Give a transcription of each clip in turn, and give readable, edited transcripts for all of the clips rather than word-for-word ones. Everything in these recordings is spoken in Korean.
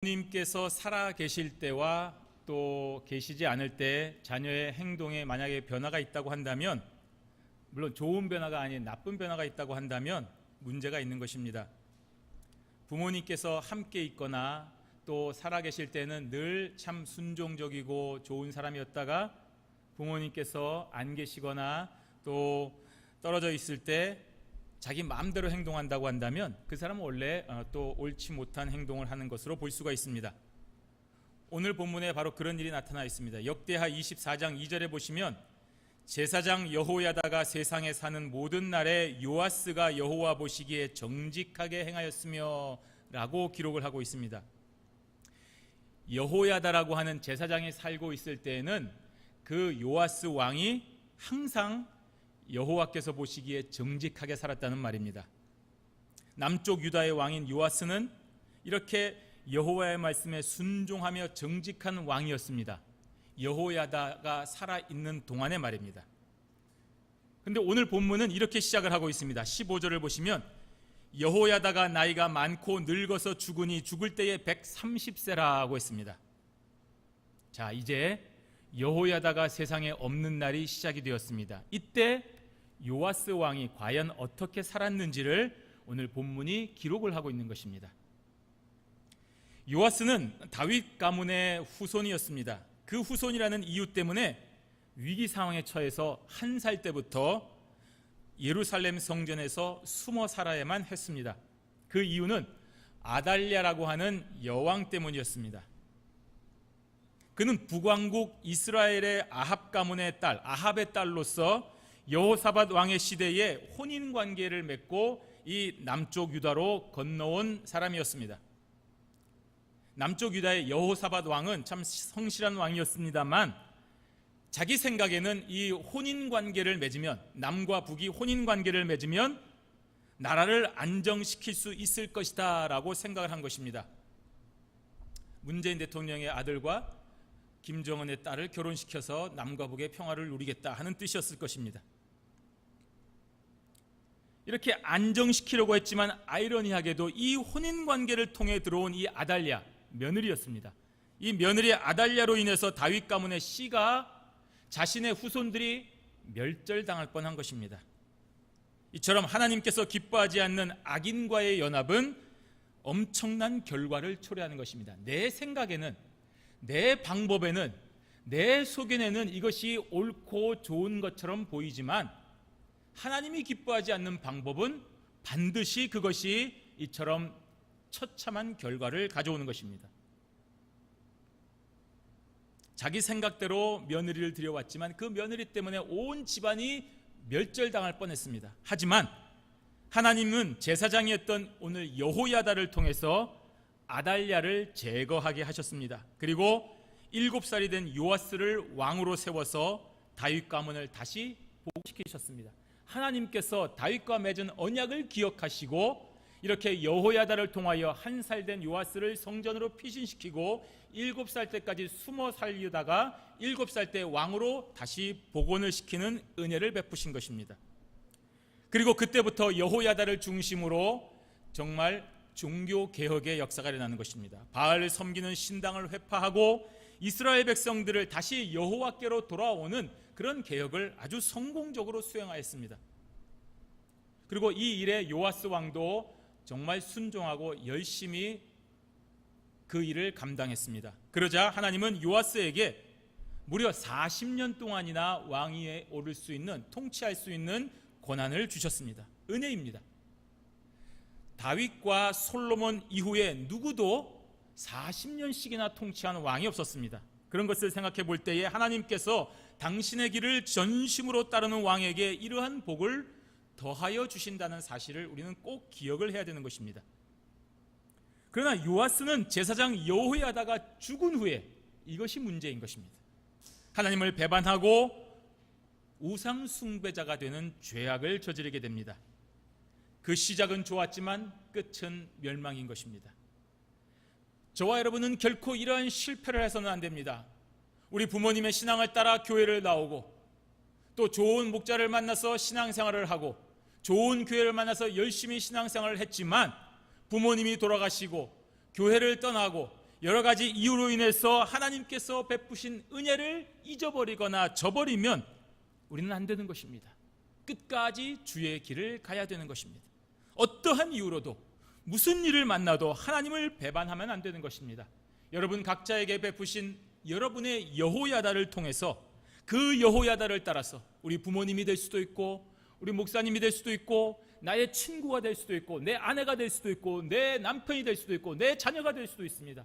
부모님께서 살아 계실 때와 또 계시지 않을 때 자녀의 행동에 만약에 변화가 있다고 한다면, 물론 좋은 변화가 아닌 나쁜 변화가 있다고 한다면 문제가 있는 것입니다. 부모님께서 함께 있거나 또 살아 계실 때는 늘 참 순종적이고 좋은 사람이었다가 부모님께서 안 계시거나 또 떨어져 있을 때 자기 마음대로 행동한다고 한다면 그 사람은 원래 또 옳지 못한 행동을 하는 것으로 볼 수가 있습니다. 오늘 본문에 바로 그런 일이 나타나 있습니다. 역대하 24장 2절에 보시면 제사장 여호야다가 세상에 사는 모든 날에 요아스가 여호와 보시기에 정직하게 행하였으며 라고 기록을 하고 있습니다. 여호야다라고 하는 제사장이 살고 있을 때에는 그 요아스 왕이 항상 여호와께서 보시기에 정직하게 살았다는 말입니다. 남쪽 유다의 왕인 요아스는 이렇게 여호와의 말씀에 순종하며 정직한 왕이었습니다. 여호야다가 살아있는 동안의 말입니다. 그런데 오늘 본문은 이렇게 시작을 하고 있습니다. 15절을 보시면 여호야다가 나이가 많고 늙어서 죽으니 죽을 때에 130세라고 했습니다. 자, 이제 여호야다가 세상에 없는 날이 시작이 되었습니다. 이때 요아스 왕이 과연 어떻게 살았는지를 오늘 본문이 기록을 하고 있는 것입니다. 요아스는 다윗 가문의 후손이었습니다. 그 후손이라는 이유 때문에 위기 상황에 처해서 1살 때부터 예루살렘 성전에서 숨어 살아야만 했습니다. 그 이유는 아달랴라고 하는 여왕 때문이었습니다. 그는 북왕국 이스라엘의 아합 가문의 딸, 아합의 딸로서 여호사밧 왕의 시대에 혼인 관계를 맺고 이 남쪽 유다로 건너온 사람이었습니다. 남쪽 유다의 여호사밧 왕은 참 성실한 왕이었습니다만 자기 생각에는 이 혼인 관계를 맺으면, 남과 북이 혼인 관계를 맺으면 나라를 안정시킬 수 있을 것이다 라고 생각을 한 것입니다. 문재인 대통령의 아들과 김정은의 딸을 결혼시켜서 남과 북의 평화를 누리겠다 하는 뜻이었을 것입니다. 이렇게 안정시키려고 했지만 아이러니하게도 이 혼인관계를 통해 들어온 이 아달랴, 며느리였습니다. 이 며느리 아달랴로 인해서 다윗 가문의 씨가 자신의 후손들이 멸절당할 뻔한 것입니다. 이처럼 하나님께서 기뻐하지 않는 악인과의 연합은 엄청난 결과를 초래하는 것입니다. 내 생각에는, 내 방법에는, 내 속에는 이것이 옳고 좋은 것처럼 보이지만 하나님이 기뻐하지 않는 방법은 반드시 그것이 이처럼 처참한 결과를 가져오는 것입니다. 자기 생각대로 며느리를 들여왔지만 그 며느리 때문에 온 집안이 멸절당할 뻔했습니다. 하지만 하나님은 제사장이었던 오늘 여호야다를 통해서 아달랴를 제거하게 하셨습니다. 그리고 7살이 된 요아스를 왕으로 세워서 다윗 가문을 다시 복시키셨습니다. 하나님께서 다윗과 맺은 언약을 기억하시고 이렇게 여호야다를 통하여 1살 된 요아스를 성전으로 피신시키고 7살 때까지 숨어 살리다가 7살 때 왕으로 다시 복원을 시키는 은혜를 베푸신 것입니다. 그리고 그때부터 여호야다를 중심으로 정말 종교 개혁의 역사가 일어나는 것입니다. 바알을 섬기는 신당을 회파하고 이스라엘 백성들을 다시 여호와께로 돌아오는 그런 개혁을 아주 성공적으로 수행하였습니다. 그리고 이 일에 요아스 왕도 정말 순종하고 열심히 그 일을 감당했습니다. 그러자 하나님은 요아스에게 무려 40년 동안이나 왕위에 오를 수 있는, 통치할 수 있는 권한을 주셨습니다. 은혜입니다. 다윗과 솔로몬 이후에 누구도 40년씩이나 통치한 왕이 없었습니다. 그런 것을 생각해 볼 때에 하나님께서 당신의 길을 전심으로 따르는 왕에게 이러한 복을 더하여 주신다는 사실을 우리는 꼭 기억을 해야 되는 것입니다. 그러나 요아스는 제사장 여호야다가 죽은 후에 이것이 문제인 것입니다. 하나님을 배반하고 우상 숭배자가 되는 죄악을 저지르게 됩니다. 그 시작은 좋았지만 끝은 멸망인 것입니다. 저와 여러분은 결코 이러한 실패를 해서는 안 됩니다. 우리 부모님의 신앙을 따라 교회를 나오고 또 좋은 목자를 만나서 신앙생활을 하고 좋은 교회를 만나서 열심히 신앙생활을 했지만 부모님이 돌아가시고 교회를 떠나고 여러 가지 이유로 인해서 하나님께서 베푸신 은혜를 잊어버리거나 저버리면 우리는 안 되는 것입니다. 끝까지 주의 길을 가야 되는 것입니다. 어떠한 이유로도 무슨 일을 만나도 하나님을 배반하면 안 되는 것입니다. 여러분 각자에게 베푸신 여러분의 여호야다를 통해서 그 여호야다를 따라서 우리 부모님이 될 수도 있고 우리 목사님이 될 수도 있고 나의 친구가 될 수도 있고 내 아내가 될 수도 있고 내 남편이 될 수도 있고 내 자녀가 될 수도 있습니다.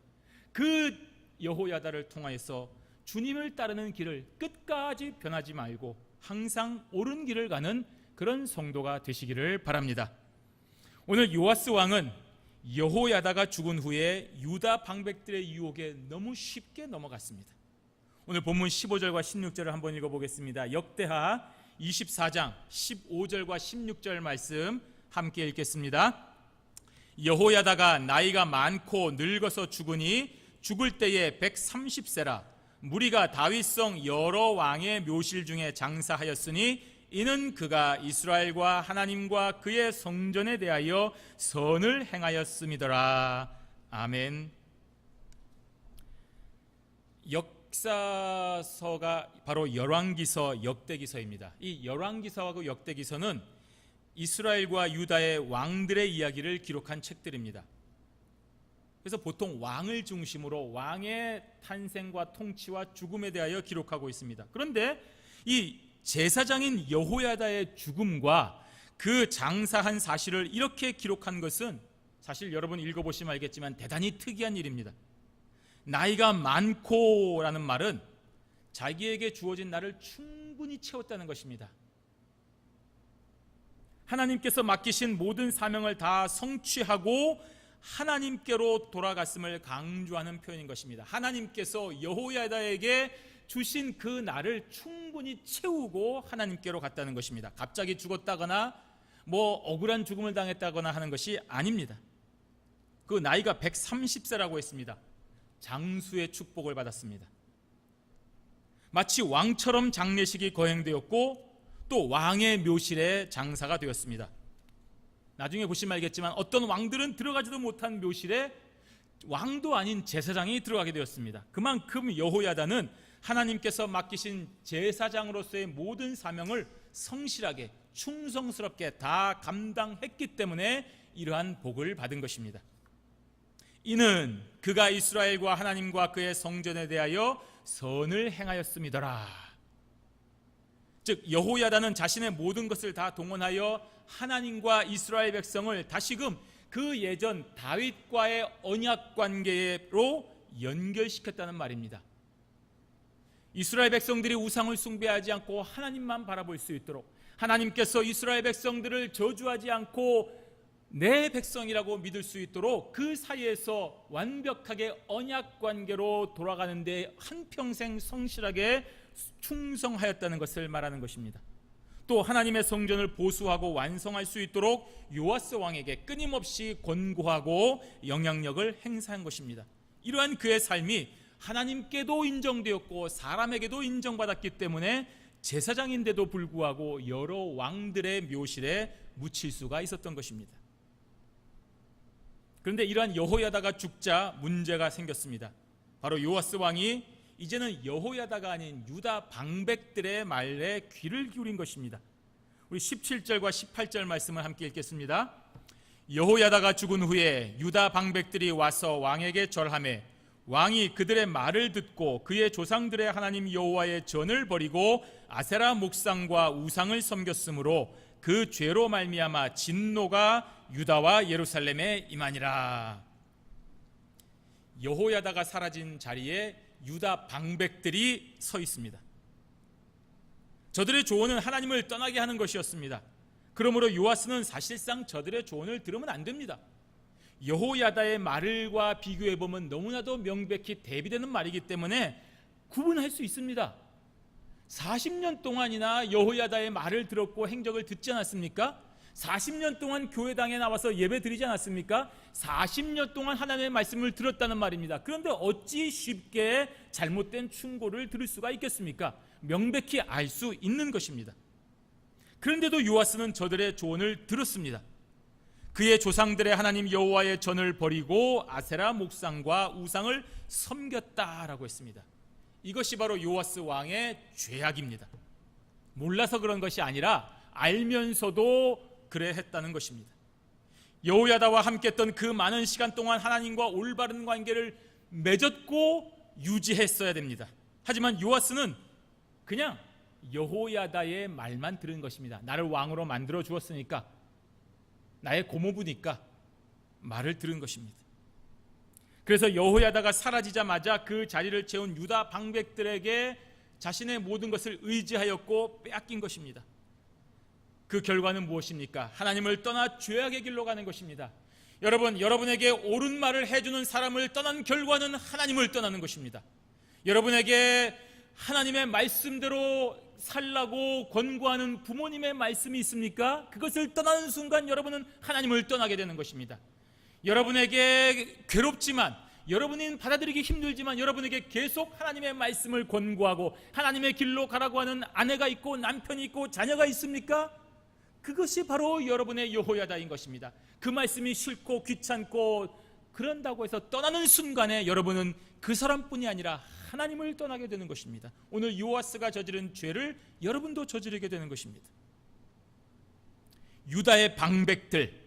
그 여호야다를 통하여서 주님을 따르는 길을 끝까지 변하지 말고 항상 옳은 길을 가는 그런 성도가 되시기를 바랍니다. 오늘 요아스 왕은 여호야다가 죽은 후에 유다 방백들의 유혹에 너무 쉽게 넘어갔습니다. 오늘 본문 15절과 16절을 한번 읽어보겠습니다. 역대하 24장 15절과 16절 말씀 함께 읽겠습니다. 여호야다가 나이가 많고 늙어서 죽으니 죽을 때에 130세라 무리가 다윗성 여러 왕의 묘실 중에 장사하였으니 이는 그가 이스라엘과 하나님과 그의 성전에 대하여 선을 행하였음이더라. 아멘. 역사서가 바로 열왕기서, 역대기서입니다. 이 열왕기서하고 역대기서는 이스라엘과 유다의 왕들의 이야기를 기록한 책들입니다. 그래서 보통 왕을 중심으로 왕의 탄생과 통치와 죽음에 대하여 기록하고 있습니다. 그런데 이 제사장인 여호야다의 죽음과 그 장사한 사실을 이렇게 기록한 것은 사실 여러분 읽어보시면 알겠지만 대단히 특이한 일입니다. 나이가 많고라는 말은 자기에게 주어진 날을 충분히 채웠다는 것입니다. 하나님께서 맡기신 모든 사명을 다 성취하고 하나님께로 돌아갔음을 강조하는 표현인 것입니다. 하나님께서 여호야다에게 주신 그 날을 충분히 채우고 하나님께로 갔다는 것입니다. 갑자기 죽었다거나 억울한 죽음을 당했다거나 하는 것이 아닙니다. 그 나이가 130세라고 했습니다. 장수의 축복을 받았습니다. 마치 왕처럼 장례식이 거행되었고 또 왕의 묘실에 장사가 되었습니다. 나중에 보시면 알겠지만 어떤 왕들은 들어가지도 못한 묘실에 왕도 아닌 제사장이 들어가게 되었습니다. 그만큼 여호야다는 하나님께서 맡기신 제사장으로서의 모든 사명을 성실하게 충성스럽게 다 감당했기 때문에 이러한 복을 받은 것입니다. 이는 그가 이스라엘과 하나님과 그의 성전에 대하여 선을 행하였음이더라. 즉 여호야다는 자신의 모든 것을 다 동원하여 하나님과 이스라엘 백성을 다시금 그 예전 다윗과의 언약 관계로 연결시켰다는 말입니다. 이스라엘 백성들이 우상을 숭배하지 않고 하나님만 바라볼 수 있도록 하나님께서 이스라엘 백성들을 저주하지 않고 내 백성이라고 믿을 수 있도록 그 사이에서 완벽하게 언약 관계로 돌아가는 데 한평생 성실하게 충성하였다는 것을 말하는 것입니다. 또 하나님의 성전을 보수하고 완성할 수 있도록 요아스 왕에게 끊임없이 권고하고 영향력을 행사한 것입니다. 이러한 그의 삶이 하나님께도 인정되었고 사람에게도 인정받았기 때문에 제사장인데도 불구하고 여러 왕들의 묘실에 묻힐 수가 있었던 것입니다. 그런데 이러한 여호야다가 죽자 문제가 생겼습니다. 바로 요아스 왕이 이제는 여호야다가 아닌 유다 방백들의 말에 귀를 기울인 것입니다. 우리 17절과 18절 말씀을 함께 읽겠습니다. 여호야다가 죽은 후에 유다 방백들이 와서 왕에게 절하매 왕이 그들의 말을 듣고 그의 조상들의 하나님 여호와의 전을 버리고 아세라 목상과 우상을 섬겼으므로 그 죄로 말미암아 진노가 유다와 예루살렘에 임하니라. 여호야다가 사라진 자리에 유다 방백들이 서 있습니다. 저들의 조언은 하나님을 떠나게 하는 것이었습니다. 그러므로 요아스는 사실상 저들의 조언을 들으면 안 됩니다. 여호야다의 말과 비교해보면 너무나도 명백히 대비되는 말이기 때문에 구분할 수 있습니다. 40년 동안이나 여호야다의 말을 들었고 행적을 듣지 않았습니까? 40년 동안 교회당에 나와서 예배 드리지 않았습니까? 40년 동안 하나님의 말씀을 들었다는 말입니다. 그런데 어찌 쉽게 잘못된 충고를 들을 수가 있겠습니까? 명백히 알 수 있는 것입니다. 그런데도 요아스는 저들의 조언을 들었습니다. 그의 조상들의 하나님 여호와의 전을 버리고 아세라 목상과 우상을 섬겼다라고 했습니다. 이것이 바로 요아스 왕의 죄악입니다. 몰라서 그런 것이 아니라 알면서도 그래 했다는 것입니다. 여호야다와 함께 했던 그 많은 시간 동안 하나님과 올바른 관계를 맺었고 유지했어야 됩니다. 하지만 요아스는 그냥 여호야다의 말만 들은 것입니다. 나를 왕으로 만들어 주었으니까, 나의 고모부니까 말을 들은 것입니다. 그래서 여호야다가 사라지자마자 그 자리를 채운 유다 방백들에게 자신의 모든 것을 의지하였고 빼앗긴 것입니다. 그 결과는 무엇입니까? 하나님을 떠나 죄악의 길로 가는 것입니다. 여러분, 여러분에게 옳은 말을 해주는 사람을 떠난 결과는 하나님을 떠나는 것입니다. 여러분에게 하나님의 말씀대로 살라고 권고하는 부모님의 말씀이 있습니까? 그것을 떠나는 순간 여러분은 하나님을 떠나게 되는 것입니다. 여러분에게 괴롭지만, 여러분이 받아들이기 힘들지만 여러분에게 계속 하나님의 말씀을 권고하고 하나님의 길로 가라고 하는 아내가 있고 남편이 있고 자녀가 있습니까? 그것이 바로 여러분의 여호야다인 것입니다. 그 말씀이 싫고 귀찮고 그런다고 해서 떠나는 순간에 여러분은 그 사람뿐이 아니라 하나님을 떠나게 되는 것입니다. 오늘 요아스가 저지른 죄를 여러분도 저지르게 되는 것입니다. 유다의 방백들,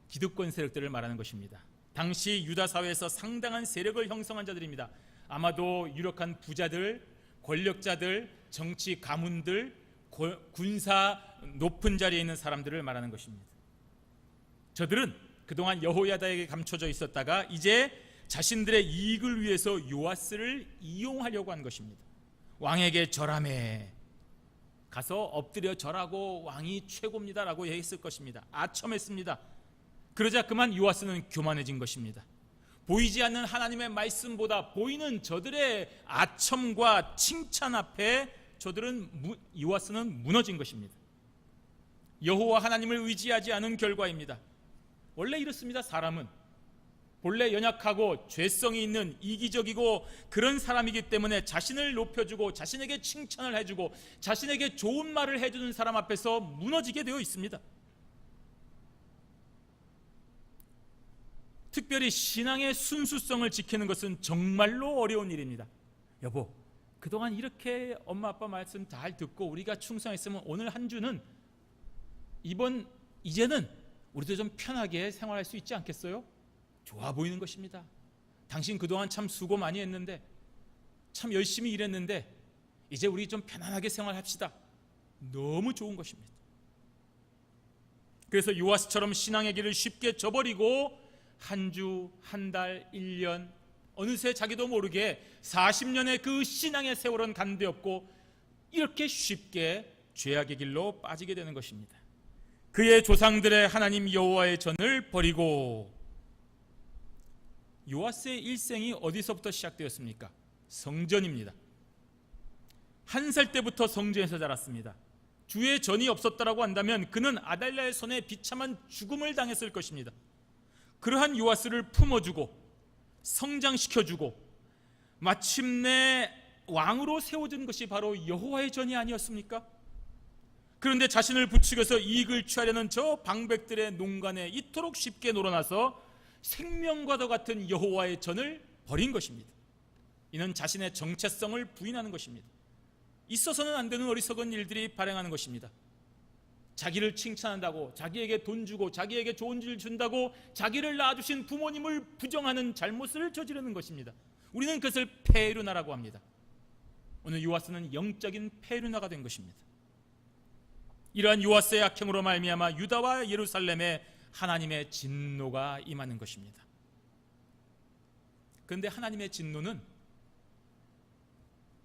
기득권 세력들을 말하는 것입니다. 당시 유다 사회에서 상당한 세력을 형성한 자들입니다. 아마도 유력한 부자들, 권력자들, 정치 가문들, 군사 높은 자리에 있는 사람들을 말하는 것입니다. 저들은 그동안 여호야다에게 감춰져 있었다가 이제 자신들의 이익을 위해서 요아스를 이용하려고 한 것입니다. 왕에게 절하매, 가서 엎드려 절하고 왕이 최고입니다라고 했을 것입니다. 아첨했습니다. 그러자 그만 요아스는 교만해진 것입니다. 보이지 않는 하나님의 말씀보다 보이는 저들의 아첨과 칭찬 앞에 요아스는 무너진 것입니다. 여호와 하나님을 의지하지 않은 결과입니다. 원래 이렇습니다. 사람은 본래 연약하고 죄성이 있는 이기적이고 그런 사람이기 때문에 자신을 높여주고 자신에게 칭찬을 해주고 자신에게 좋은 말을 해주는 사람 앞에서 무너지게 되어 있습니다. 특별히 신앙의 순수성을 지키는 것은 정말로 어려운 일입니다. 여보, 그동안 이렇게 엄마 아빠 말씀 잘 듣고 우리가 충성했으면 오늘 한 주는 이제는 우리도 좀 편하게 생활할 수 있지 않겠어요? 좋아 보이는 것입니다. 당신 그동안 참 수고 많이 했는데, 참 열심히 일했는데 이제 우리 좀 편안하게 생활합시다. 너무 좋은 것입니다. 그래서 요아스처럼 신앙의 길을 쉽게 저버리고 한 주, 한 달, 1년, 어느새 자기도 모르게 40년의 그 신앙의 세월은 간되었고 이렇게 쉽게 죄악의 길로 빠지게 되는 것입니다. 그의 조상들의 하나님 여호와의 전을 버리고, 요아스의 일생이 어디서부터 시작되었습니까? 성전입니다. 1살 때부터 성전에서 자랐습니다. 주의 전이 없었다라고 한다면 그는 아달랴의 손에 비참한 죽음을 당했을 것입니다. 그러한 요아스를 품어주고 성장시켜주고 마침내 왕으로 세워진 것이 바로 여호와의 전이 아니었습니까? 그런데 자신을 부추겨서 이익을 취하려는 저 방백들의 농간에 이토록 쉽게 놀아나서 생명과도 같은 여호와의 전을 버린 것입니다. 이는 자신의 정체성을 부인하는 것입니다. 있어서는 안 되는 어리석은 일들이 발생하는 것입니다. 자기를 칭찬한다고, 자기에게 돈 주고, 자기에게 좋은 일 준다고 자기를 낳아주신 부모님을 부정하는 잘못을 저지르는 것입니다. 우리는 그것을 페르나라고 합니다. 오늘 요아스는 영적인 페르나가 된 것입니다. 이러한 요아스의 악행으로 말미암아 유다와 예루살렘에 하나님의 진노가 임하는 것입니다. 그런데 하나님의 진노는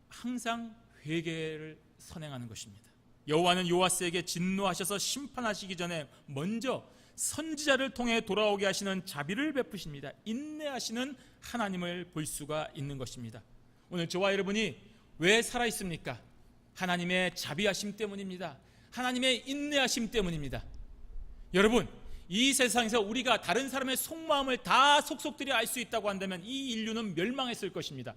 항상 회개를 선행하는 것입니다. 여호와는 요아스에게 진노하셔서 심판하시기 전에 먼저 선지자를 통해 돌아오게 하시는 자비를 베푸십니다. 인내하시는 하나님을 볼 수가 있는 것입니다. 오늘 저와 여러분이 왜 살아있습니까? 하나님의 자비하심 때문입니다. 하나님의 인내하심 때문입니다. 여러분, 이 세상에서 우리가 다른 사람의 속마음을 다 속속들이 알 수 있다고 한다면 이 인류는 멸망했을 것입니다.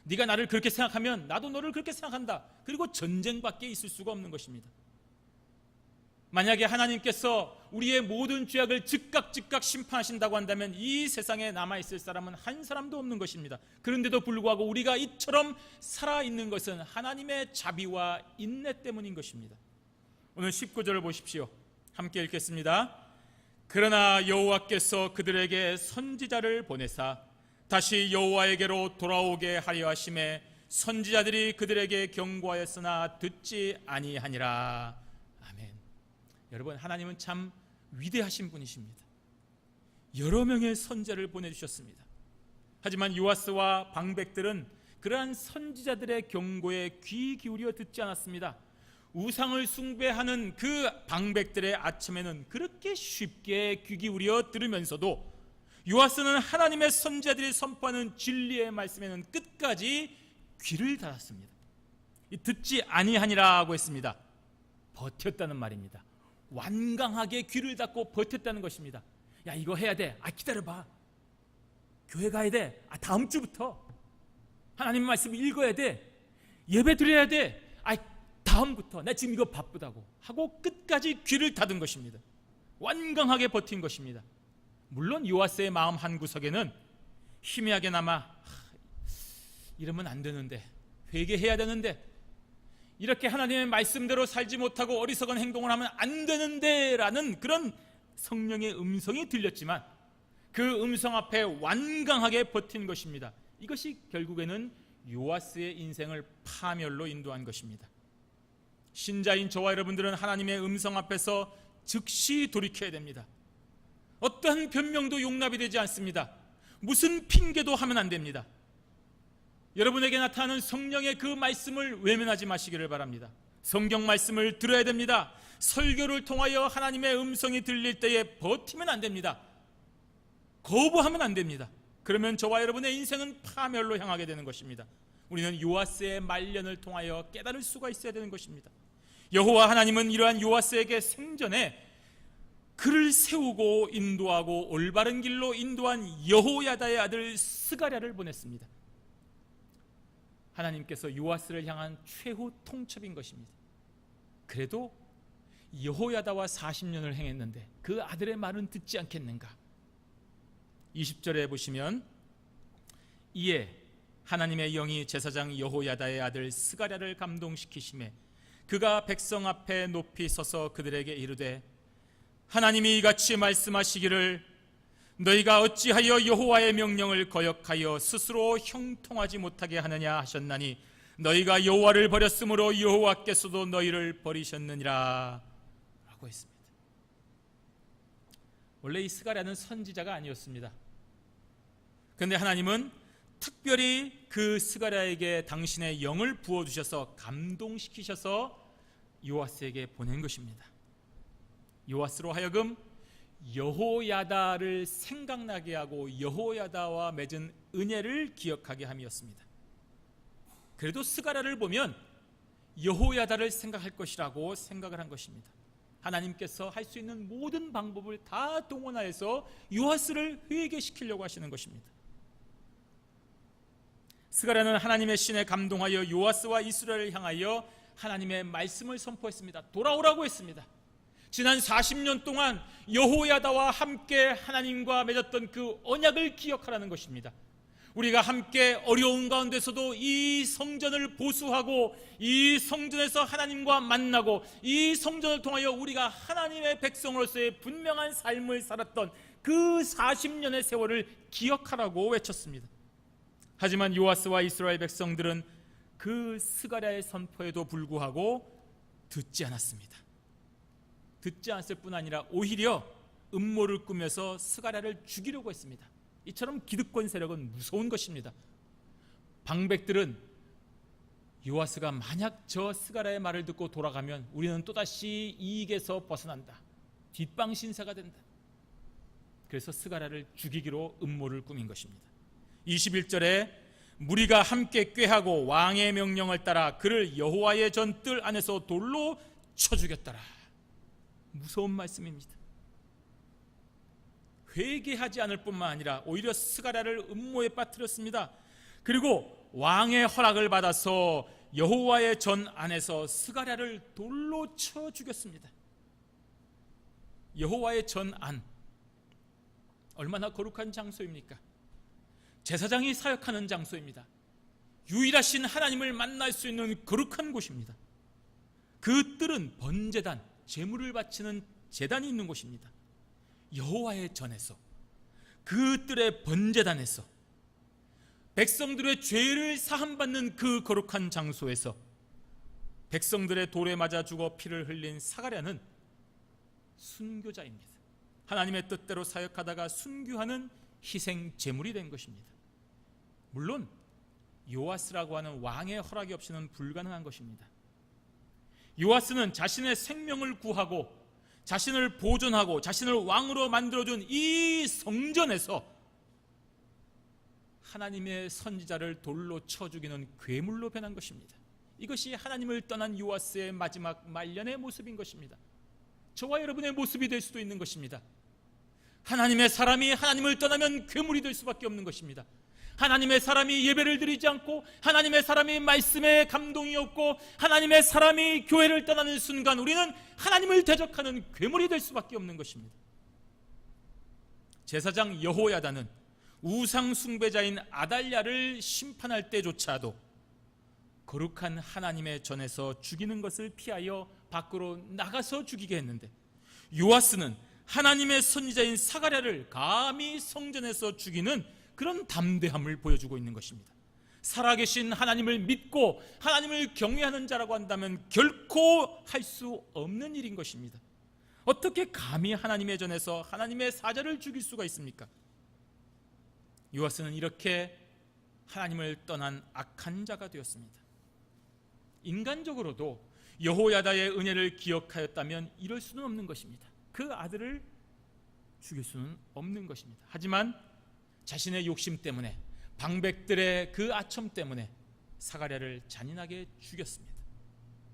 네가 나를 그렇게 생각하면 나도 너를 그렇게 생각한다. 그리고 전쟁밖에 있을 수가 없는 것입니다. 만약에 하나님께서 우리의 모든 죄악을 즉각 심판하신다고 한다면 이 세상에 남아있을 사람은 한 사람도 없는 것입니다. 그런데도 불구하고 우리가 이처럼 살아있는 것은 하나님의 자비와 인내 때문인 것입니다. 오늘 19절을 보십시오. 함께 읽겠습니다. 그러나 여호와께서 그들에게 선지자를 보내사 다시 여호와에게로 돌아오게 하려 하심에 선지자들이 그들에게 경고하였으나 듣지 아니하니라. 아멘. 여러분, 하나님은 참 위대하신 분이십니다. 여러 명의 선지자를 보내주셨습니다. 하지만 요아스와 방백들은 그러한 선지자들의 경고에 귀 기울여 듣지 않았습니다. 우상을 숭배하는 그 방백들의 아첨에는 그렇게 쉽게 귀 기울여 들으면서도 요아스는 하나님의 선지자들이 선포하는 진리의 말씀에는 끝까지 귀를 닫았습니다. 듣지 아니하니라고 했습니다. 버텼다는 말입니다. 완강하게 귀를 닫고 버텼다는 것입니다. 야, 이거 해야 돼. 기다려봐. 교회 가야 돼. 다음 주부터. 하나님 말씀 읽어야 돼. 예배 드려야 돼. 다음부터. 나 지금 이거 바쁘다고 하고 끝까지 귀를 닫은 것입니다. 완강하게 버틴 것입니다. 물론 요아스의 마음 한구석에는 희미하게나마 이러면 안 되는데, 회개해야 되는데, 이렇게 하나님의 말씀대로 살지 못하고 어리석은 행동을 하면 안 되는데 라는 그런 성령의 음성이 들렸지만 그 음성 앞에 완강하게 버틴 것입니다. 이것이 결국에는 요아스의 인생을 파멸로 인도한 것입니다. 신자인 저와 여러분들은 하나님의 음성 앞에서 즉시 돌이켜야 됩니다. 어떠한 변명도 용납이 되지 않습니다. 무슨 핑계도 하면 안 됩니다. 여러분에게 나타나는 성령의 그 말씀을 외면하지 마시기를 바랍니다. 성경 말씀을 들어야 됩니다. 설교를 통하여 하나님의 음성이 들릴 때에 버티면 안 됩니다. 거부하면 안 됩니다. 그러면 저와 여러분의 인생은 파멸로 향하게 되는 것입니다. 우리는 요아스의 말년을 통하여 깨달을 수가 있어야 되는 것입니다. 여호와 하나님은 이러한 요아스에게 생전에 그를 세우고 인도하고 올바른 길로 인도한 여호야다의 아들 스가랴를 보냈습니다. 하나님께서 요아스를 향한 최후 통첩인 것입니다. 그래도 여호야다와 40년을 행했는데 그 아들의 말은 듣지 않겠는가? 20절에 보시면 이에 하나님의 영이 제사장 여호야다의 아들 스가랴를 감동시키심에 그가 백성 앞에 높이 서서 그들에게 이르되 하나님이 이같이 말씀하시기를 너희가 어찌하여 여호와의 명령을 거역하여 스스로 형통하지 못하게 하느냐 하셨나니 너희가 여호와를 버렸으므로 여호와께서도 너희를 버리셨느니라 라고 했습니다. 원래 이 스가랴는 선지자가 아니었습니다. 그런데 하나님은 특별히 그 스가랴에게 당신의 영을 부어주셔서 감동시키셔서 요아스에게 보낸 것입니다. 요아스로 하여금 여호야다를 생각나게 하고 여호야다와 맺은 은혜를 기억하게 함이었습니다. 그래도 스가랴를 보면 여호야다를 생각할 것이라고 생각을 한 것입니다. 하나님께서 할 수 있는 모든 방법을 다 동원하여서 요아스를 회개시키려고 하시는 것입니다. 스가랴는 하나님의 신에 감동하여 요아스와 이스라엘을 향하여 하나님의 말씀을 선포했습니다. 돌아오라고 했습니다. 지난 40년 동안 여호야다와 함께 하나님과 맺었던 그 언약을 기억하라는 것입니다. 우리가 함께 어려운 가운데서도 이 성전을 보수하고 이 성전에서 하나님과 만나고 이 성전을 통하여 우리가 하나님의 백성으로서의 분명한 삶을 살았던 그 40년의 세월을 기억하라고 외쳤습니다. 하지만 요아스와 이스라엘 백성들은 그 스가랴의 선포에도 불구하고 듣지 않았습니다. 듣지 않았을 뿐 아니라 오히려 음모를 꾸며서 스가랴를 죽이려고 했습니다. 이처럼 기득권 세력은 무서운 것입니다. 방백들은 요아스가 만약 저 스가랴의 말을 듣고 돌아가면 우리는 또다시 이익에서 벗어난다. 뒷방 신세가 된다. 그래서 스가랴를 죽이기로 음모를 꾸민 것입니다. 21절에 무리가 함께 꾀하고 왕의 명령을 따라 그를 여호와의 전뜰 안에서 돌로 쳐 죽였더라. 무서운 말씀입니다. 회개하지 않을 뿐만 아니라 오히려 스가랴를 음모에 빠뜨렸습니다. 그리고 왕의 허락을 받아서 여호와의 전 안에서 스가랴를 돌로 쳐 죽였습니다. 여호와의 전안, 얼마나 거룩한 장소입니까? 제사장이 사역하는 장소입니다. 유일하신 하나님을 만날 수 있는 거룩한 곳입니다. 그 뜰은 번제단, 제물을 바치는 제단이 있는 곳입니다. 여호와의 전에서, 그 뜰의 번제단에서, 백성들의 죄를 사함받는 그 거룩한 장소에서 백성들의 돌에 맞아 죽어 피를 흘린 스가랴는 순교자입니다. 하나님의 뜻대로 사역하다가 순교하는 희생 제물이 된 것입니다. 물론 요아스라고 하는 왕의 허락이 없이는 불가능한 것입니다. 요아스는 자신의 생명을 구하고 자신을 보존하고 자신을 왕으로 만들어준 이 성전에서 하나님의 선지자를 돌로 쳐 죽이는 괴물로 변한 것입니다. 이것이 하나님을 떠난 요아스의 마지막 말년의 모습인 것입니다. 저와 여러분의 모습이 될 수도 있는 것입니다. 하나님의 사람이 하나님을 떠나면 괴물이 될 수밖에 없는 것입니다. 하나님의 사람이 예배를 드리지 않고, 하나님의 사람이 말씀에 감동이 없고, 하나님의 사람이 교회를 떠나는 순간 우리는 하나님을 대적하는 괴물이 될 수밖에 없는 것입니다. 제사장 여호야다는 우상 숭배자인 아달랴를 심판할 때조차도 거룩한 하나님의 전에서 죽이는 것을 피하여 밖으로 나가서 죽이게 했는데, 요아스는 하나님의 선지자인 스가랴를 감히 성전에서 죽이는 그런 담대함을 보여주고 있는 것입니다. 살아계신 하나님을 믿고 하나님을 경외하는 자라고 한다면 결코 할 수 없는 일인 것입니다. 어떻게 감히 하나님의 전에서 하나님의 사자를 죽일 수가 있습니까? 요아스는 이렇게 하나님을 떠난 악한 자가 되었습니다. 인간적으로도 여호야다의 은혜를 기억하였다면 이럴 수는 없는 것입니다. 그 아들을 죽일 수는 없는 것입니다. 하지만 자신의 욕심 때문에, 방백들의 그 아첨 때문에 스가랴를 잔인하게 죽였습니다.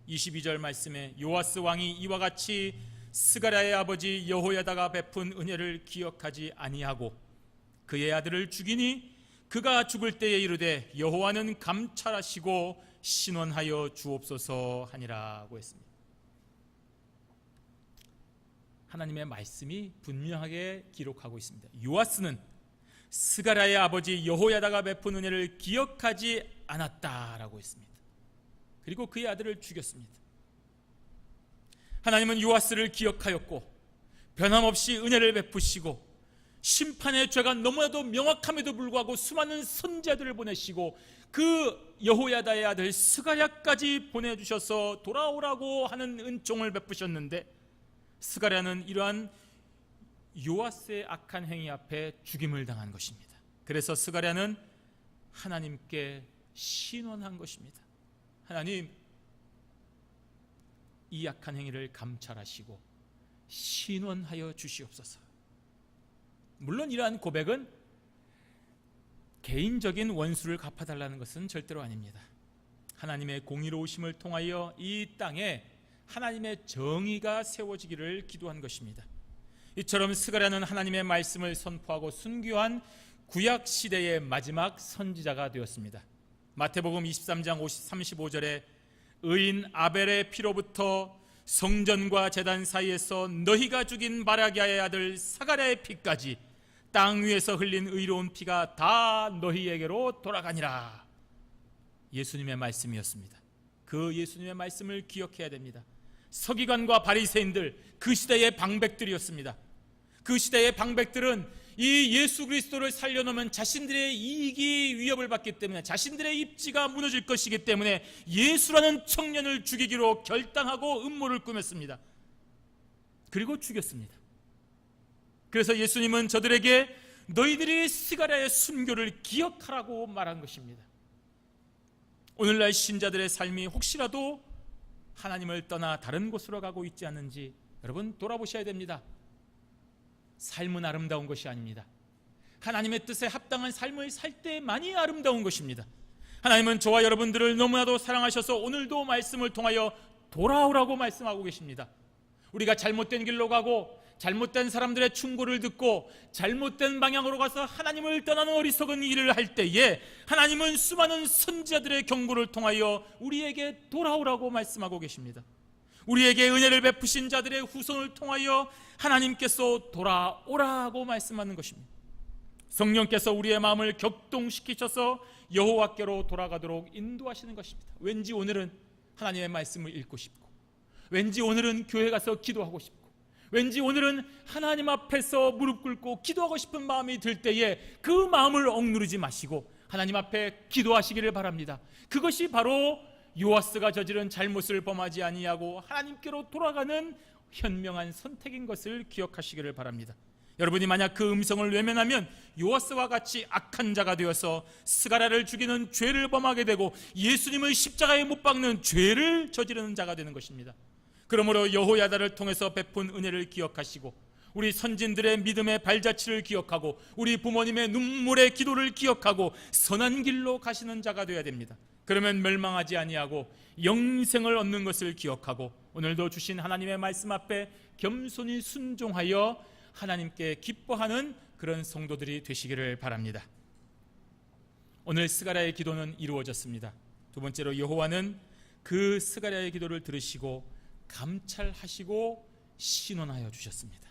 22절 말씀에 요아스 왕이 이와 같이 스가랴의 아버지 여호야다가 베푼 은혜를 기억하지 아니하고 그의 아들을 죽이니 그가 죽을 때에 이르되 여호와는 감찰하시고 신원하여 주옵소서 하니라고 했습니다. 하나님의 말씀이 분명하게 기록하고 있습니다. 요아스는 스가랴의 아버지 여호야다가 베푼 은혜를 기억하지 않았다라고 했습니다. 그리고 그의 아들을 죽였습니다. 하나님은 요아스를 기억하였고 변함없이 은혜를 베푸시고 심판의 죄가 너무나도 명확함에도 불구하고 수많은 선지자들을 보내시고 그 여호야다의 아들 스가랴까지 보내주셔서 돌아오라고 하는 은총을 베푸셨는데, 스가랴는 이러한 요아스의 악한 행위 앞에 죽임을 당한 것입니다. 그래서 스가랴는 하나님께 신원한 것입니다. 하나님, 이 악한 행위를 감찰하시고 신원하여 주시옵소서. 물론 이러한 고백은 개인적인 원수를 갚아달라는 것은 절대로 아닙니다. 하나님의 공의로우심을 통하여 이 땅에 하나님의 정의가 세워지기를 기도한 것입니다. 이처럼 스가랴는 하나님의 말씀을 선포하고 순교한 구약 시대의 마지막 선지자가 되었습니다. 마태복음 23장 35절에 의인 아벨의 피로부터 성전과 제단 사이에서 너희가 죽인 바라기야의 아들 스가랴의 피까지 땅 위에서 흘린 의로운 피가 다 너희에게로 돌아가니라. 예수님의 말씀이었습니다. 그 예수님의 말씀을 기억해야 됩니다. 서기관과 바리새인들, 그 시대의 방백들이었습니다. 그 시대의 방백들은 이 예수 그리스도를 살려놓으면 자신들의 이익이 위협을 받기 때문에, 자신들의 입지가 무너질 것이기 때문에 예수라는 청년을 죽이기로 결단하고 음모를 꾸몄습니다. 그리고 죽였습니다. 그래서 예수님은 저들에게 너희들이 스가랴의 순교를 기억하라고 말한 것입니다. 오늘날 신자들의 삶이 혹시라도 하나님을 떠나 다른 곳으로 가고 있지 않는지 여러분 돌아보셔야 됩니다. 삶은 아름다운 것이 아닙니다. 하나님의 뜻에 합당한 삶을 살 때만이 아름다운 것입니다. 하나님은 저와 여러분들을 너무나도 사랑하셔서 오늘도 말씀을 통하여 돌아오라고 말씀하고 계십니다. 우리가 잘못된 길로 가고 잘못된 사람들의 충고를 듣고 잘못된 방향으로 가서 하나님을 떠나는 어리석은 일을 할 때에 하나님은 수많은 선지자들의 경고를 통하여 우리에게 돌아오라고 말씀하고 계십니다. 우리에게 은혜를 베푸신 자들의 후손을 통하여 하나님께서 돌아오라고 말씀하는 것입니다. 성령께서 우리의 마음을 격동시키셔서 여호와께로 돌아가도록 인도하시는 것입니다. 왠지 오늘은 하나님의 말씀을 읽고 싶고, 왠지 오늘은 교회 가서 기도하고 싶고, 왠지 오늘은 하나님 앞에서 무릎 꿇고 기도하고 싶은 마음이 들 때에 그 마음을 억누르지 마시고 하나님 앞에 기도하시기를 바랍니다. 그것이 바로 요아스가 저지른 잘못을 범하지 아니하고 하나님께로 돌아가는 현명한 선택인 것을 기억하시기를 바랍니다. 여러분이 만약 그 음성을 외면하면 요아스와 같이 악한 자가 되어서 스가랴를 죽이는 죄를 범하게 되고 예수님을 십자가에 못 박는 죄를 저지르는 자가 되는 것입니다. 그러므로 여호야다를 통해서 베푼 은혜를 기억하시고, 우리 선진들의 믿음의 발자취를 기억하고, 우리 부모님의 눈물의 기도를 기억하고 선한 길로 가시는 자가 되어야 됩니다. 그러면 멸망하지 아니하고 영생을 얻는 것을 기억하고, 오늘도 주신 하나님의 말씀 앞에 겸손히 순종하여 하나님께 기뻐하는 그런 성도들이 되시기를 바랍니다. 오늘 스가랴의 기도는 이루어졌습니다. 두 번째로 여호와는 그 스가랴의 기도를 들으시고 감찰하시고 신원하여 주셨습니다.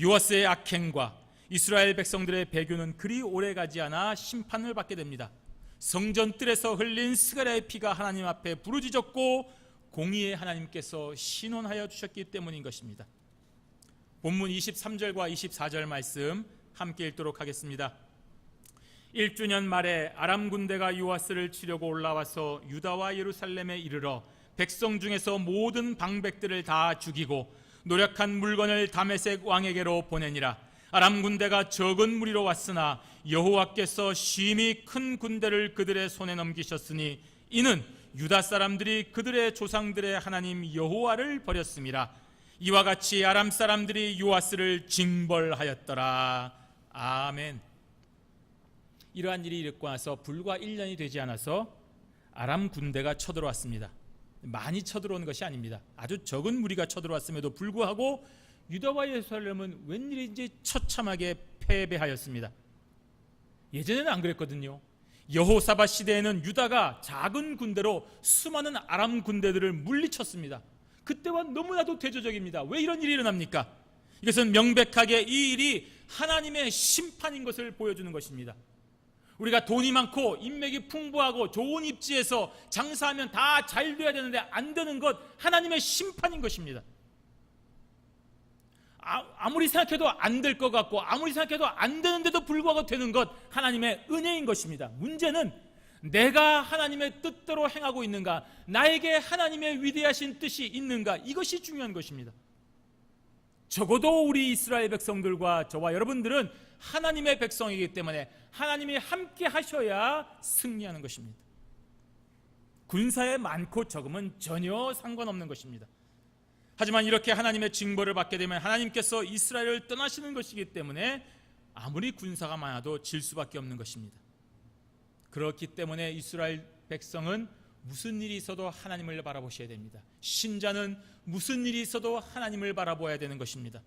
요아스의 악행과 이스라엘 백성들의 배교는 그리 오래가지 않아 심판을 받게 됩니다. 성전 뜰에서 흘린 스가랴의 피가 하나님 앞에 부르짖었고 공의의 하나님께서 신원하여 주셨기 때문인 것입니다. 본문 23절과 24절 말씀 함께 읽도록 하겠습니다. 1주년 말에 아람 군대가 요아스를 치려고 올라와서 유다와 예루살렘에 이르러 백성 중에서 모든 방백들을 다 죽이고 노력한 물건을 다메섹 왕에게로 보내니라. 아람 군대가 적은 무리로 왔으나 여호와께서 심히 큰 군대를 그들의 손에 넘기셨으니 이는 유다 사람들이 그들의 조상들의 하나님 여호와를 버렸음이라. 이와 같이 아람 사람들이 요아스를 징벌하였더라. 아멘. 이러한 일이 일어나고 나서 불과 1년이 되지 않아서 아람 군대가 쳐들어왔습니다. 많이 쳐들어온 것이 아닙니다. 아주 적은 무리가 쳐들어왔음에도 불구하고 유다와 예루살렘은 웬일인지 처참하게 패배하였습니다. 예전에는 안 그랬거든요. 여호사밧 시대에는 유다가 작은 군대로 수많은 아람 군대들을 물리쳤습니다. 그때와 너무나도 대조적입니다. 왜 이런 일이 일어납니까? 이것은 명백하게 이 일이 하나님의 심판인 것을 보여주는 것입니다. 우리가 돈이 많고 인맥이 풍부하고 좋은 입지에서 장사하면 다 잘 돼야 되는데 안 되는 것, 하나님의 심판인 것입니다. 아무리 생각해도 안 될 것 같고 아무리 생각해도 안 되는데도 불구하고 되는 것, 하나님의 은혜인 것입니다. 문제는 내가 하나님의 뜻대로 행하고 있는가, 나에게 하나님의 위대하신 뜻이 있는가, 이것이 중요한 것입니다. 적어도 우리 이스라엘 백성들과 저와 여러분들은 하나님의 백성이기 때문에 하나님이 함께 하셔야 승리하는 것입니다. 군사에 많고 적음은 전혀 상관없는 것입니다. 하지만 이렇게 하나님의 징벌을 받게 되면 하나님께서 이스라엘을 떠나시는 것이기 때문에 아무리 군사가 많아도 질 수밖에 없는 것입니다. 그렇기 때문에 이스라엘 백성은 무슨 일이 있어도 하나님을 바라보셔야 됩니다. 신자는 무슨 일이 있어도 하나님을 바라보아야 되는 것입니다.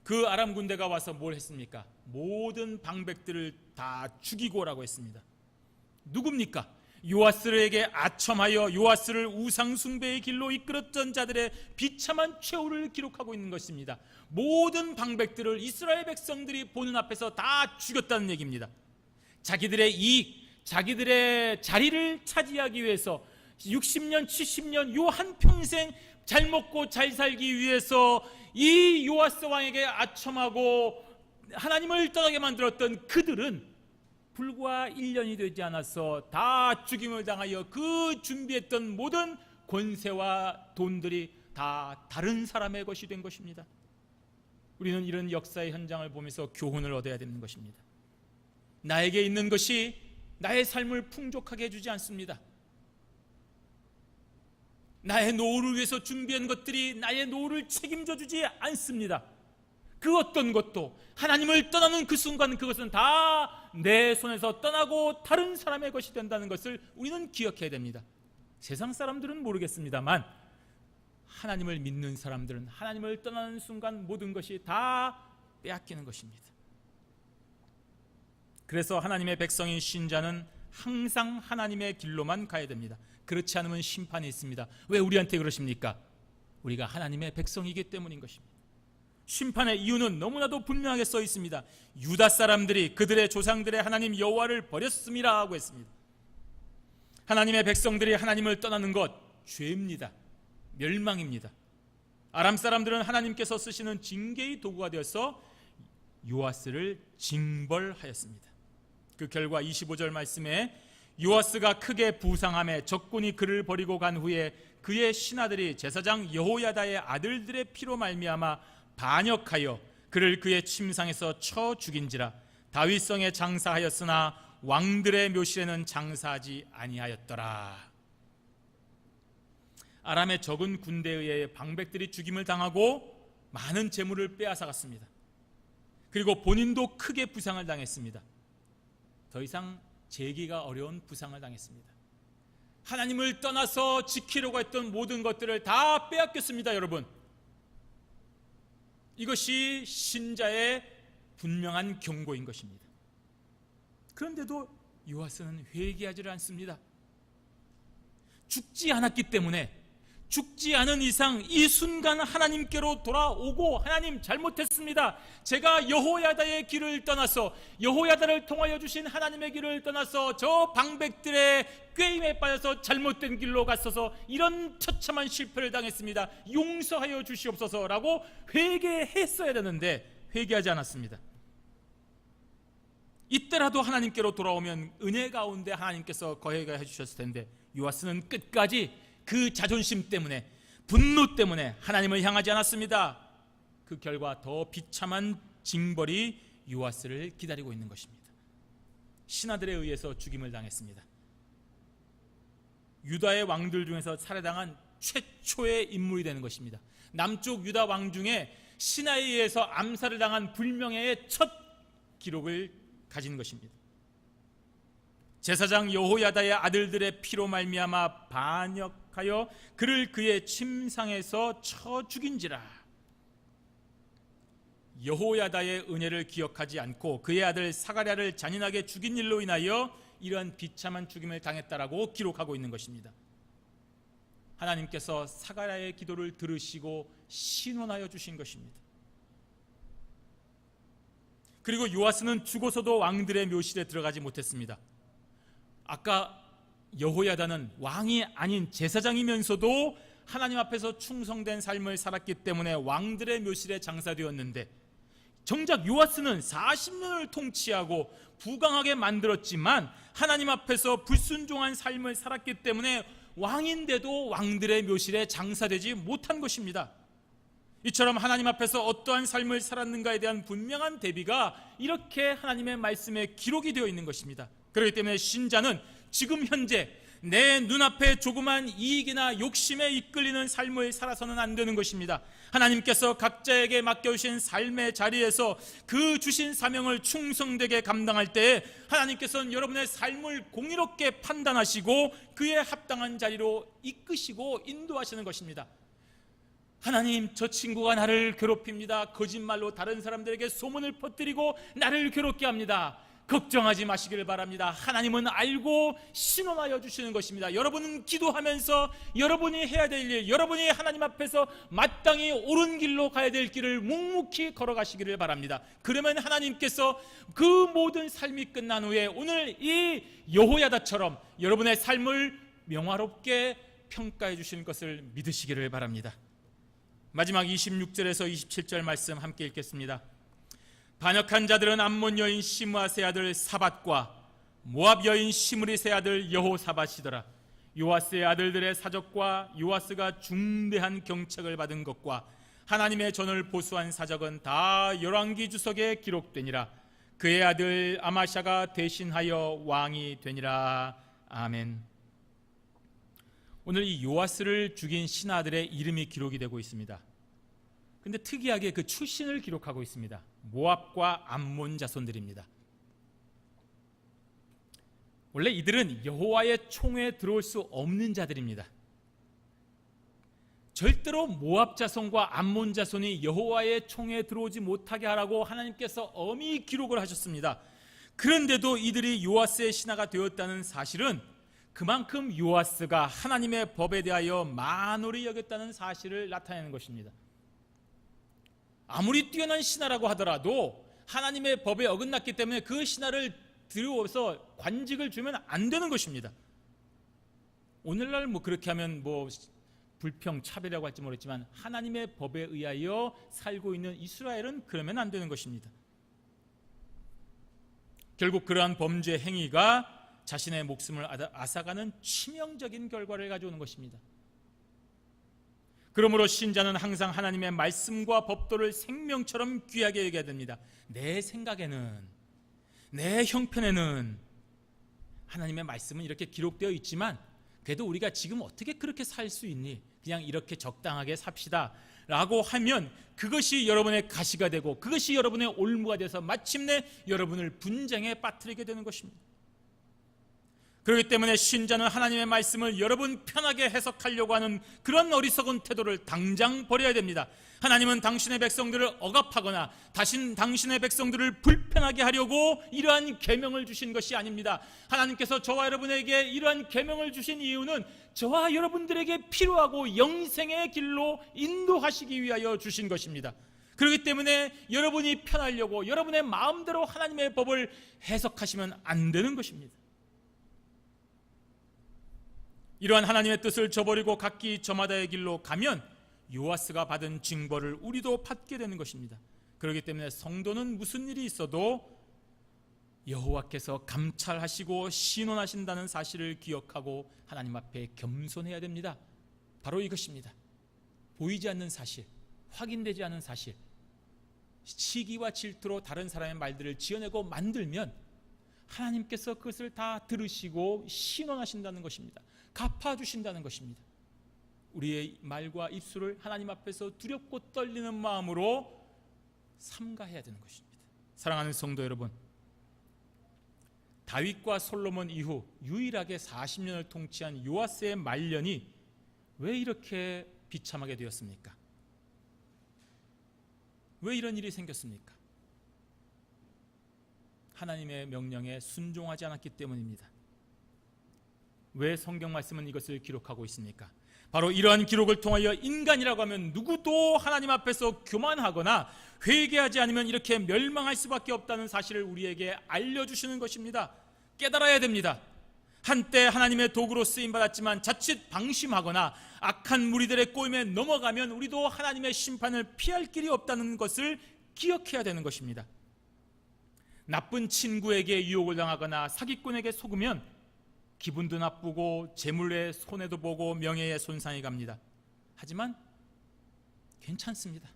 그 아람 군대가 와서 뭘 했습니까? 모든 방백들을 다 죽이고라고 했습니다. 누굽니까? 요아스에게 아첨하여 요아스를 우상 숭배의 길로 이끌었던 자들의 비참한 최후를 기록하고 있는 것입니다. 모든 방백들을 이스라엘 백성들이 보는 앞에서 다 죽였다는 얘기입니다. 자기들의 이익, 자기들의 자리를 차지하기 위해서 60년, 70년 요 한평생 잘 먹고 잘 살기 위해서 이 요아스 왕에게 아첨하고 하나님을 떠나게 만들었던 그들은 불과 1년이 되지 않아서 다 죽임을 당하여 그 준비했던 모든 권세와 돈들이 다 다른 사람의 것이 된 것입니다. 우리는 이런 역사의 현장을 보면서 교훈을 얻어야 되는 것입니다. 나에게 있는 것이 나의 삶을 풍족하게 해주지 않습니다. 나의 노후를 위해서 준비한 것들이 나의 노후를 책임져 주지 않습니다. 그 어떤 것도 하나님을 떠나는 그 순간 그것은 다 내 손에서 떠나고 다른 사람의 것이 된다는 것을 우리는 기억해야 됩니다. 세상 사람들은 모르겠습니다만 하나님을 믿는 사람들은 하나님을 떠나는 순간 모든 것이 다 빼앗기는 것입니다. 그래서 하나님의 백성인 신자는 항상 하나님의 길로만 가야 됩니다. 그렇지 않으면 심판이 있습니다. 왜 우리한테 그러십니까? 우리가 하나님의 백성이기 때문인 것입니다. 심판의 이유는 너무나도 분명하게 써 있습니다. 유다 사람들이 그들의 조상들의 하나님 여호와를 버렸음이라 하고 했습니다. 하나님의 백성들이 하나님을 떠나는 것 죄입니다. 멸망입니다. 아람 사람들은 하나님께서 쓰시는 징계의 도구가 되어서 요아스를 징벌하였습니다. 그 결과 25절 말씀에 요아스가 크게 부상함에 적군이 그를 버리고 간 후에 그의 신하들이 제사장 여호야다의 아들들의 피로 말미암아 반역하여 그를 그의 침상에서 쳐 죽인지라. 다윗성에 장사하였으나 왕들의 묘실에는 장사하지 아니하였더라. 아람의 적은 군대에 의해 방백들이 죽임을 당하고 많은 재물을 빼앗아갔습니다. 그리고 본인도 크게 부상을 당했습니다. 더 이상 재기가 어려운 부상을 당했습니다. 하나님을 떠나서 지키려고 했던 모든 것들을 다 빼앗겼습니다. 여러분, 이것이 신자의 분명한 경고인 것입니다. 그런데도 요아스는 회개하지를 않습니다. 죽지 않았기 때문에, 죽지 않은 이상 이 순간 하나님께로 돌아오고, 하나님 잘못했습니다, 제가 여호야다의 길을 떠나서, 여호야다를 통하여 주신 하나님의 길을 떠나서 저 방백들의 꾀임에 빠져서 잘못된 길로 갔어서 이런 처참한 실패를 당했습니다, 용서하여 주시옵소서라고 회개했어야 되는데 회개하지 않았습니다. 이때라도 하나님께로 돌아오면 은혜 가운데 하나님께서 거해가 해주셨을 텐데, 요아스는 끝까지 그 자존심 때문에, 분노 때문에 하나님을 향하지 않았습니다. 그 결과 더 비참한 징벌이 요아스를 기다리고 있는 것입니다. 신하들에 의해서 죽임을 당했습니다. 유다의 왕들 중에서 살해당한 최초의 인물이 되는 것입니다. 남쪽 유다 왕 중에 신하에 의해서 암살을 당한 불명예의 첫 기록을 가진 것입니다. 제사장 여호야다의 아들들의 피로 말미암아 반역하여 그를 그의 침상에서 쳐 죽인지라. 여호야다의 은혜를 기억하지 않고 그의 아들 사가랴를 잔인하게 죽인 일로 인하여 이러한 비참한 죽임을 당했다라고 기록하고 있는 것입니다. 하나님께서 사가랴의 기도를 들으시고 신원하여 주신 것입니다. 그리고 요아스는 죽어서도 왕들의 묘실에 들어가지 못했습니다. 아까 여호야다는 왕이 아닌 제사장이면서도 하나님 앞에서 충성된 삶을 살았기 때문에 왕들의 묘실에 장사되었는데, 정작 요아스는 40년을 통치하고 부강하게 만들었지만 하나님 앞에서 불순종한 삶을 살았기 때문에 왕인데도 왕들의 묘실에 장사되지 못한 것입니다. 이처럼 하나님 앞에서 어떠한 삶을 살았는가에 대한 분명한 대비가 이렇게 하나님의 말씀에 기록이 되어 있는 것입니다. 그렇기 때문에 신자는 지금 현재 내 눈앞에 조그만 이익이나 욕심에 이끌리는 삶을 살아서는 안 되는 것입니다. 하나님께서 각자에게 맡겨주신 삶의 자리에서 그 주신 사명을 충성되게 감당할 때에 하나님께서는 여러분의 삶을 공의롭게 판단하시고 그에 합당한 자리로 이끄시고 인도하시는 것입니다. 하나님, 저 친구가 나를 괴롭힙니다. 거짓말로 다른 사람들에게 소문을 퍼뜨리고 나를 괴롭게 합니다. 걱정하지 마시기를 바랍니다. 하나님은 알고 신원하여 주시는 것입니다. 여러분은 기도하면서 여러분이 해야 될 일, 여러분이 하나님 앞에서 마땅히 옳은 길로 가야 될 길을 묵묵히 걸어가시기를 바랍니다. 그러면 하나님께서 그 모든 삶이 끝난 후에 오늘 이 여호야다처럼 여러분의 삶을 명화롭게 평가해 주시는 것을 믿으시기를 바랍니다. 마지막 26절에서 27절 말씀 함께 읽겠습니다. 반역한 자들은 암몬 여인 시므아세 아들 사밧과 모압 여인 시므리세 아들 여호사밧이더라. 요아스의 아들들의 사적과 요아스가 중대한 경책을 받은 것과 하나님의 전을 보수한 사적은 다 열왕기 주석에 기록되니라. 그의 아들 아마샤가 대신하여 왕이 되니라. 아멘. 오늘 이 요아스를 죽인 신하들의 이름이 기록이 되고 있습니다. 근데 특이하게 그 출신을 기록하고 있습니다. 모압과 암몬 자손들입니다. 원래 이들은 여호와의 총회에 들어올 수 없는 자들입니다. 절대로 모압 자손과 암몬 자손이 여호와의 총회에 들어오지 못하게 하라고 하나님께서 엄히 기록을 하셨습니다. 그런데도 이들이 요아스의 신하가 되었다는 사실은 그만큼 요아스가 하나님의 법에 대하여 만홀히 여겼다는 사실을 나타내는 것입니다. 아무리 뛰어난 신하라고 하더라도 하나님의 법에 어긋났기 때문에 그 신하를 들여서 관직을 주면 안 되는 것입니다. 오늘날 그렇게 하면 불평, 차별이라고 할지 모르겠지만 하나님의 법에 의하여 살고 있는 이스라엘은 그러면 안 되는 것입니다. 결국 그러한 범죄 행위가 자신의 목숨을 앗아가는 치명적인 결과를 가져오는 것입니다. 그러므로 신자는 항상 하나님의 말씀과 법도를 생명처럼 귀하게 여겨야 됩니다. 내 생각에는, 내 형편에는 하나님의 말씀은 이렇게 기록되어 있지만 그래도 우리가 지금 어떻게 그렇게 살 수 있니? 그냥 이렇게 적당하게 삽시다 라고 하면 그것이 여러분의 가시가 되고 그것이 여러분의 올무가 돼서 마침내 여러분을 분쟁에 빠뜨리게 되는 것입니다. 그렇기 때문에 신자는 하나님의 말씀을 여러분 편하게 해석하려고 하는 그런 어리석은 태도를 당장 버려야 됩니다. 하나님은 당신의 백성들을 억압하거나 당신의 백성들을 불편하게 하려고 이러한 계명을 주신 것이 아닙니다. 하나님께서 저와 여러분에게 이러한 계명을 주신 이유는 저와 여러분들에게 필요하고 영생의 길로 인도하시기 위하여 주신 것입니다. 그렇기 때문에 여러분이 편하려고 여러분의 마음대로 하나님의 법을 해석하시면 안 되는 것입니다. 이러한 하나님의 뜻을 저버리고 각기 저마다의 길로 가면 요아스가 받은 징벌을 우리도 받게 되는 것입니다. 그렇기 때문에 성도는 무슨 일이 있어도 여호와께서 감찰하시고 신원하신다는 사실을 기억하고 하나님 앞에 겸손해야 됩니다. 바로 이것입니다. 보이지 않는 사실, 확인되지 않은 사실, 시기와 질투로 다른 사람의 말들을 지어내고 만들면 하나님께서 그것을 다 들으시고 신원하신다는 것입니다. 갚아주신다는 것입니다. 우리의 말과 입술을 하나님 앞에서 두렵고 떨리는 마음으로 삼가해야 되는 것입니다. 사랑하는 성도 여러분, 다윗과 솔로몬 이후 유일하게 40년을 통치한 요아스의 말년이 왜 이렇게 비참하게 되었습니까? 왜 이런 일이 생겼습니까? 하나님의 명령에 순종하지 않았기 때문입니다. 왜 성경 말씀은 이것을 기록하고 있습니까? 바로 이러한 기록을 통하여 인간이라고 하면 누구도 하나님 앞에서 교만하거나 회개하지 않으면 이렇게 멸망할 수밖에 없다는 사실을 우리에게 알려주시는 것입니다. 깨달아야 됩니다. 한때 하나님의 도구로 쓰임받았지만 자칫 방심하거나 악한 무리들의 꼬임에 넘어가면 우리도 하나님의 심판을 피할 길이 없다는 것을 기억해야 되는 것입니다. 나쁜 친구에게 유혹을 당하거나 사기꾼에게 속으면 기분도 나쁘고 재물의 손해도 보고 명예의 손상이 갑니다. 하지만 괜찮습니다.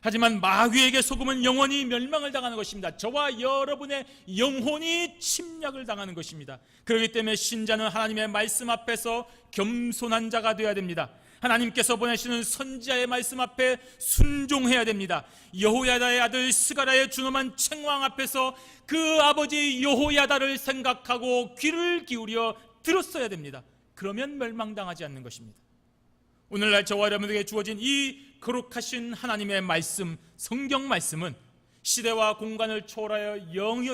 하지만 마귀에게 속으면 영원히 멸망을 당하는 것입니다. 저와 여러분의 영혼이 침략을 당하는 것입니다. 그렇기 때문에 신자는 하나님의 말씀 앞에서 겸손한 자가 되어야 됩니다. 하나님께서 보내시는 선지자의 말씀 앞에 순종해야 됩니다. 여호야다의 아들 스가랴의 준엄한 책망 앞에서 그 아버지 여호야다를 생각하고 귀를 기울여 들었어야 됩니다. 그러면 멸망당하지 않는 것입니다. 오늘날 저와 여러분에게 주어진 이 거룩하신 하나님의 말씀, 성경 말씀은 시대와 공간을 초월하여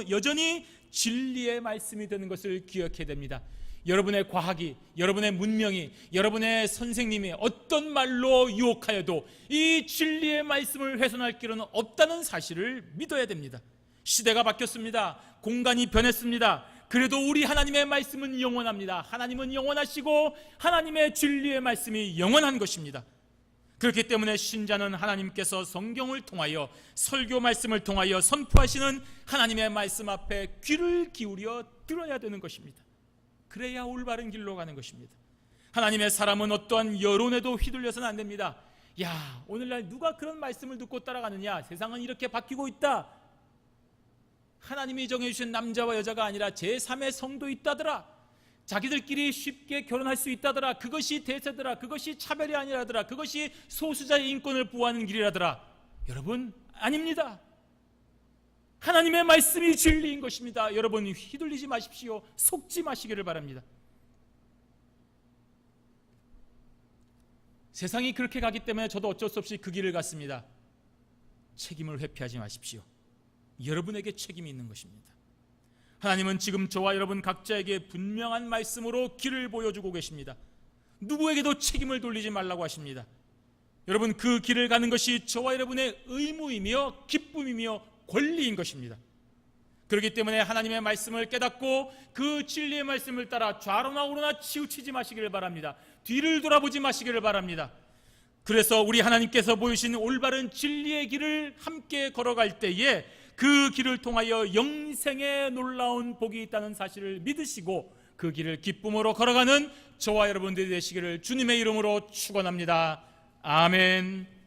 여전히 진리의 말씀이 되는 것을 기억해야 됩니다. 여러분의 과학이, 여러분의 문명이, 여러분의 선생님이 어떤 말로 유혹하여도 이 진리의 말씀을 훼손할 길은 없다는 사실을 믿어야 됩니다. 시대가 바뀌었습니다. 공간이 변했습니다. 그래도 우리 하나님의 말씀은 영원합니다. 하나님은 영원하시고 하나님의 진리의 말씀이 영원한 것입니다. 그렇기 때문에 신자는 하나님께서 성경을 통하여 설교 말씀을 통하여 선포하시는 하나님의 말씀 앞에 귀를 기울여 들어야 되는 것입니다. 그래야 올바른 길로 가는 것입니다. 하나님의 사람은 어떠한 여론에도 휘둘려서는 안 됩니다. 야, 오늘날 누가 그런 말씀을 듣고 따라가느냐? 세상은 이렇게 바뀌고 있다. 하나님이 정해주신 남자와 여자가 아니라 제3의 성도 있다더라. 자기들끼리 쉽게 결혼할 수 있다더라. 그것이 대세더라. 그것이 차별이 아니라더라. 그것이 소수자의 인권을 보호하는 길이라더라. 여러분, 아닙니다. 하나님의 말씀이 진리인 것입니다. 여러분, 휘둘리지 마십시오. 속지 마시기를 바랍니다. 세상이 그렇게 가기 때문에 저도 어쩔 수 없이 그 길을 갔습니다. 책임을 회피하지 마십시오. 여러분에게 책임이 있는 것입니다. 하나님은 지금 저와 여러분 각자에게 분명한 말씀으로 길을 보여주고 계십니다. 누구에게도 책임을 돌리지 말라고 하십니다. 여러분, 그 길을 가는 것이 저와 여러분의 의무이며 기쁨이며 권리인 것입니다. 그렇기 때문에 하나님의 말씀을 깨닫고 그 진리의 말씀을 따라 좌로나 우로나 치우치지 마시기를 바랍니다. 뒤를 돌아보지 마시기를 바랍니다. 그래서 우리 하나님께서 보이신 올바른 진리의 길을 함께 걸어갈 때에 그 길을 통하여 영생의 놀라운 복이 있다는 사실을 믿으시고 그 길을 기쁨으로 걸어가는 저와 여러분들이 되시기를 주님의 이름으로 축원합니다. 아멘.